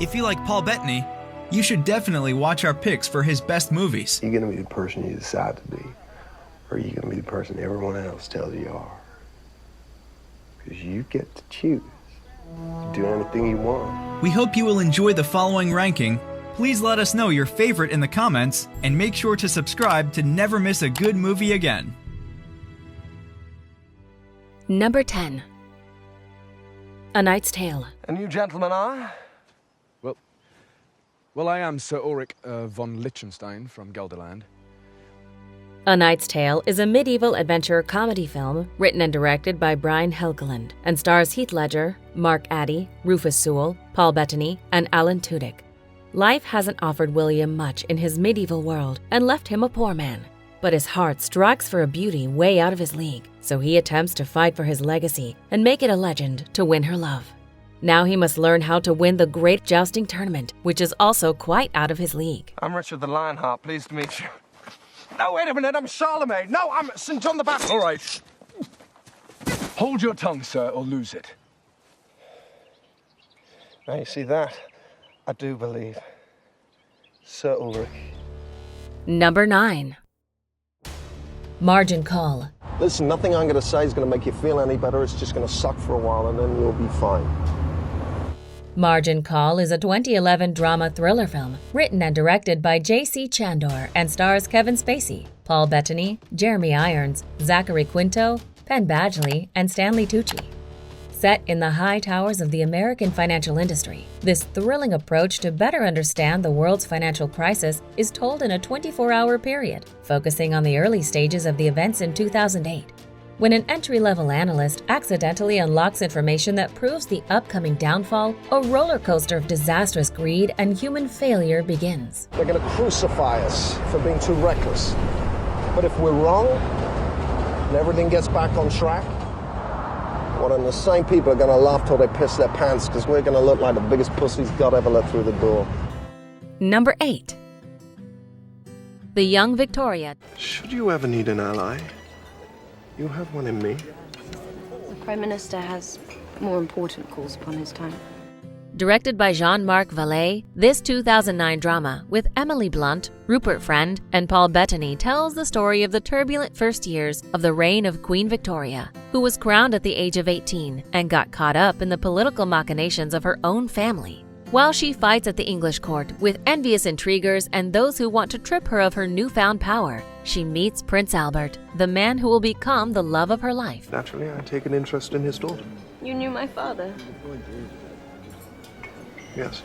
If you like Paul Bettany, you should definitely watch our picks for his best movies. You're gonna be the person you decide to be, or you're gonna be the person everyone else tells you are. Because you get to choose to do anything you want. We hope you will enjoy the following ranking. Please let us know your favorite in the comments, and make sure to subscribe to never miss a good movie again. Number 10. A Knight's Tale. And you gentlemen are? Well, I am Sir Ulrich von Liechtenstein from Gelderland. A Knight's Tale is a medieval adventure comedy film written and directed by Brian Helgeland and stars Heath Ledger, Mark Addy, Rufus Sewell, Paul Bettany, and Alan Tudyk. Life hasn't offered William much in his medieval world and left him a poor man. But his heart strikes for a beauty way out of his league, so he attempts to fight for his legacy and make it a legend to win her love. Now he must learn how to win the great jousting tournament, which is also quite out of his league. I'm Richard the Lionheart, pleased to meet you. No, wait a minute, I'm Charlemagne. No, I'm St. John the Baptist. All right. Hold your tongue, sir, or lose it. Now, you see that? I do believe. Sir Ulrich. Number 9. Margin Call. Listen, nothing I'm going to say is going to make you feel any better. It's just going to suck for a while, and then you'll be fine. Margin Call is a 2011 drama thriller film written and directed by J.C. Chandor and stars Kevin Spacey, Paul Bettany, Jeremy Irons, Zachary Quinto, Penn Badgley, and Stanley Tucci. Set in the high towers of the American financial industry, this thrilling approach to better understand the world's financial crisis is told in a 24-hour period, focusing on the early stages of the events in 2008. When an entry-level analyst accidentally unlocks information that proves the upcoming downfall, a roller coaster of disastrous greed and human failure begins. They're going to crucify us for being too reckless. But if we're wrong, and everything gets back on track, well, then the same people are going to laugh till they piss their pants, because we're going to look like the biggest pussies God ever let through the door. Number 8. The Young Victoria. Should you ever need an ally, you have one in me. The Prime Minister has more important calls upon his time. Directed by Jean-Marc Vallée, this 2009 drama with Emily Blunt, Rupert Friend, and Paul Bettany tells the story of the turbulent first years of the reign of Queen Victoria, who was crowned at the age of 18 and got caught up in the political machinations of her own family. While she fights at the English court with envious intriguers and those who want to trip her of her newfound power, she meets Prince Albert, the man who will become the love of her life. Naturally, I take an interest in his daughter. You knew my father. Yes.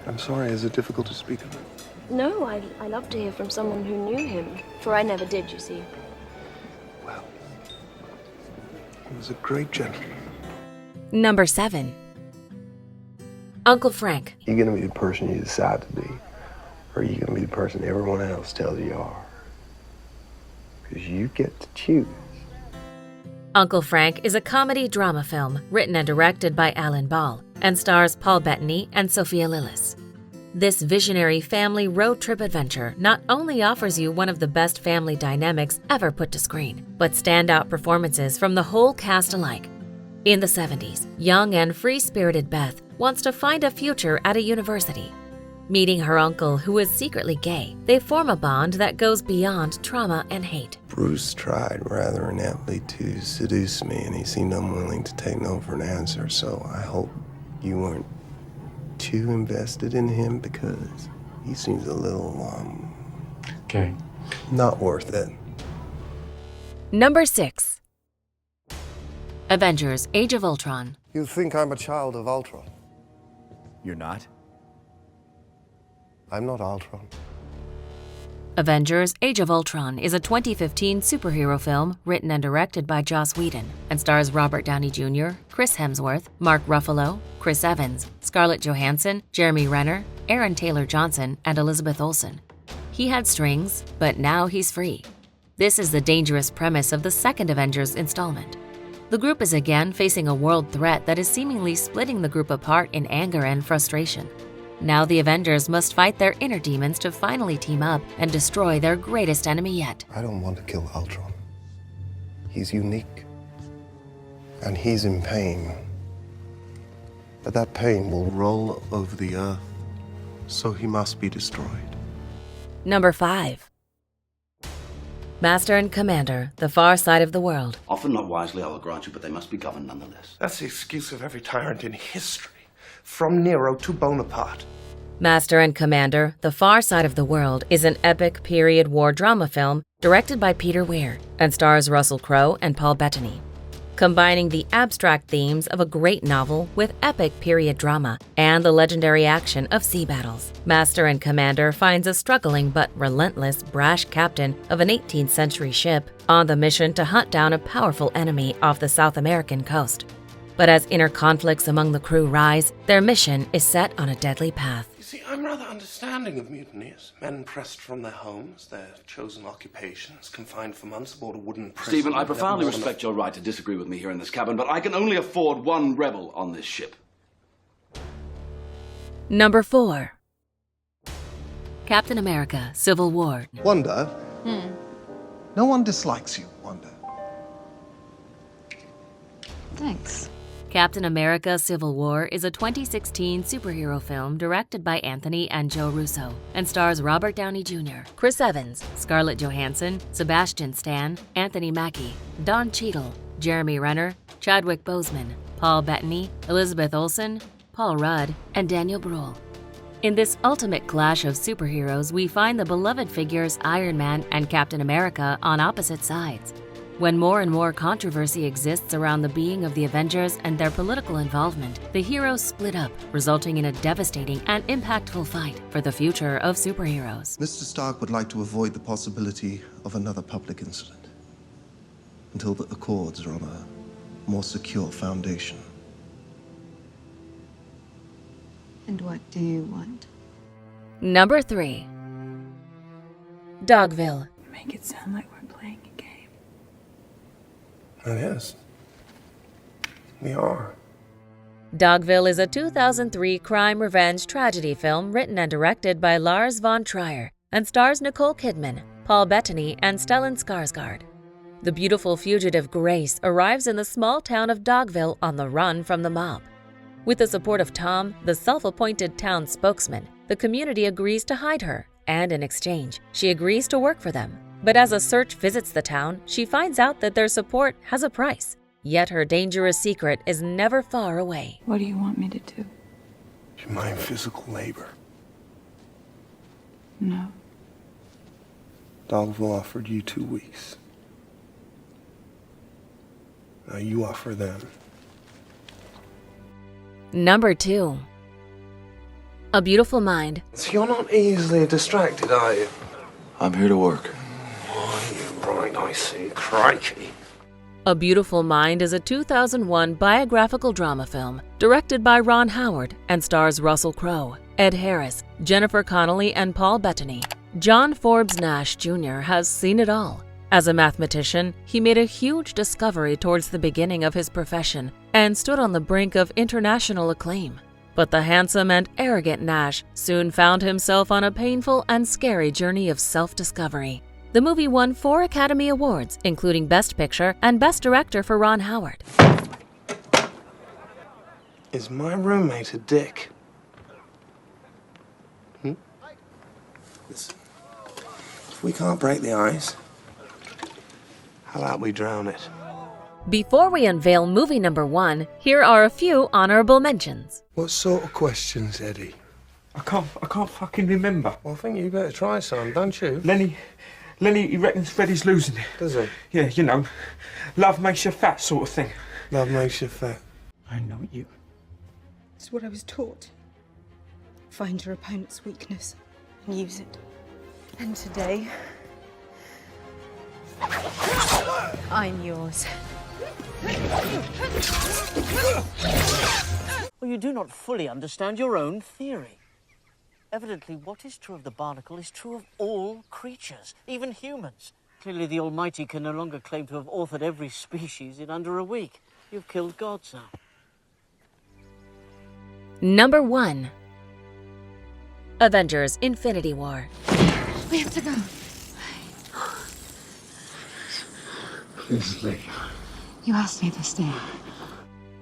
I'm sorry, is it difficult to speak of it? No, I love to hear from someone who knew him, for I never did, you see. Well, he was a great gentleman. Number 7. Uncle Frank. You're gonna be the person you decide to be, or you're gonna be the person everyone else tells you are. Because you get to choose. Uncle Frank is a comedy drama film written and directed by Alan Ball and stars Paul Bettany and Sophia Lillis. This visionary family road trip adventure not only offers you one of the best family dynamics ever put to screen, but standout performances from the whole cast alike. In the 70s, young and free-spirited Beth wants to find a future at a university. Meeting her uncle, who is secretly gay, they form a bond that goes beyond trauma and hate. Bruce tried rather ineptly to seduce me, and he seemed unwilling to take no for an answer, so I hope you weren't too invested in him, because he seems a little, Okay. not worth it. Number 6. Avengers: Age of Ultron. You think I'm a child of Ultron? You're not? I'm not Ultron. Avengers: Age of Ultron is a 2015 superhero film written and directed by Joss Whedon and stars Robert Downey Jr., Chris Hemsworth, Mark Ruffalo, Chris Evans, Scarlett Johansson, Jeremy Renner, Aaron Taylor Johnson, and Elizabeth Olsen. He had strings, but now he's free. This is the dangerous premise of the second Avengers installment. The group is again facing a world threat that is seemingly splitting the group apart in anger and frustration. Now the Avengers must fight their inner demons to finally team up and destroy their greatest enemy yet. I don't want to kill Ultron. He's unique. And he's in pain. But that pain will roll over the earth, so he must be destroyed. Number 5. Master and Commander, The Far Side of the World. Often not wisely, I will grant you, but they must be governed nonetheless. That's the excuse of every tyrant in history, from Nero to Bonaparte. Master and Commander, The Far Side of the World is an epic period war drama film directed by Peter Weir and stars Russell Crowe and Paul Bettany. Combining the abstract themes of a great novel with epic period drama and the legendary action of sea battles, Master and Commander finds a struggling but relentless, brash captain of an 18th century ship on the mission to hunt down a powerful enemy off the South American coast. But as inner conflicts among the crew rise, their mission is set on a deadly path. You see, I'm rather understanding of mutineers. Men pressed from their homes, their chosen occupations, confined for months aboard a wooden prison. Stephen, I profoundly respect your right to disagree with me here in this cabin, but I can only afford one rebel on this ship. Number 4. Captain America: Civil War. Wanda? No one dislikes you, Wanda. Thanks. Captain America: Civil War is a 2016 superhero film directed by Anthony and Joe Russo and stars Robert Downey Jr., Chris Evans, Scarlett Johansson, Sebastian Stan, Anthony Mackie, Don Cheadle, Jeremy Renner, Chadwick Boseman, Paul Bettany, Elizabeth Olsen, Paul Rudd, and Daniel Bruhl. In this ultimate clash of superheroes, we find the beloved figures Iron Man and Captain America on opposite sides. When more and more controversy exists around the being of the Avengers and their political involvement, the heroes split up, resulting in a devastating and impactful fight for the future of superheroes. Mr. Stark would like to avoid the possibility of another public incident until the Accords are on a more secure foundation. And what do you want? Number 3. Dogville. Make it sound like we're playing a game. Oh, yes. We are. Dogville is a 2003 crime revenge tragedy film written and directed by Lars von Trier and stars Nicole Kidman, Paul Bettany, and Stellan Skarsgård. The beautiful fugitive Grace arrives in the small town of Dogville on the run from the mob. With the support of Tom, the self-appointed town spokesman, the community agrees to hide her, and in exchange, she agrees to work for them. But as a search visits the town, she finds out that their support has a price. Yet her dangerous secret is never far away. What do you want me to do? You mind physical labor? No. Dogville offered you 2 weeks. Now you offer them. Number 2. A Beautiful Mind. So you're not easily distracted, are you? I'm here to work. Right, I see. Crikey. A Beautiful Mind is a 2001 biographical drama film directed by Ron Howard and stars Russell Crowe, Ed Harris, Jennifer Connelly, and Paul Bettany. John Forbes Nash Jr. has seen it all. As a mathematician, he made a huge discovery towards the beginning of his profession and stood on the brink of international acclaim. But the handsome and arrogant Nash soon found himself on a painful and scary journey of self-discovery. The movie won 4 Academy Awards, including Best Picture and Best Director for Ron Howard. Is my roommate a dick? Listen, if we can't break the ice, how about we drown it? Before we unveil movie number 1, here are a few honorable mentions. What sort of questions, Eddie? I can't fucking remember. Well, I think you better try some, don't you? Lenny, he reckons Freddie's losing it. Does he? Yeah, you know, love makes you fat sort of thing. Love makes you fat. I know you. It's what I was taught. Find your opponent's weakness and use it. And today, I'm yours. Well, you do not fully understand your own theory. Evidently, what is true of the barnacle is true of all creatures, even humans. Clearly, the Almighty can no longer claim to have authored every species in under a week. You've killed God, sir. Number 1. Avengers: Infinity War. We have to go. Please leave. You asked me to stay.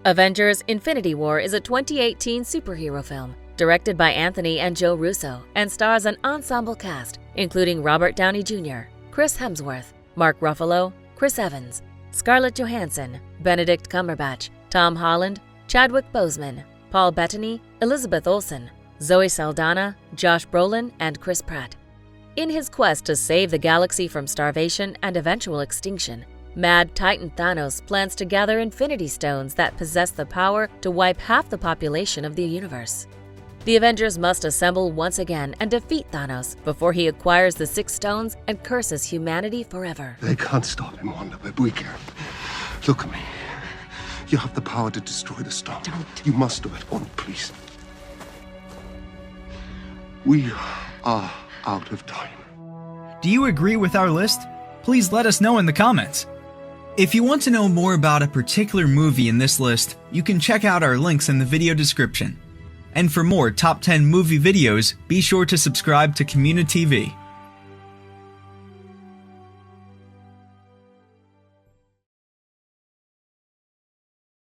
Avengers: Infinity War is a 2018 superhero film, directed by Anthony and Joe Russo, and stars an ensemble cast, including Robert Downey Jr., Chris Hemsworth, Mark Ruffalo, Chris Evans, Scarlett Johansson, Benedict Cumberbatch, Tom Holland, Chadwick Boseman, Paul Bettany, Elizabeth Olsen, Zoe Saldana, Josh Brolin, and Chris Pratt. In his quest to save the galaxy from starvation and eventual extinction, Mad Titan Thanos plans to gather Infinity Stones that possess the power to wipe half the population of the universe. The Avengers must assemble once again and defeat Thanos before he acquires the 6 stones and curses humanity forever. They can't stop him, Wanda, but we can. Look at me. You have the power to destroy the stone. Don't. You must do it, Wanda, please. We are out of time. Do you agree with our list? Please let us know in the comments. If you want to know more about a particular movie in this list, you can check out our links in the video description. And for more top 10 movie videos, be sure to subscribe to communiTV.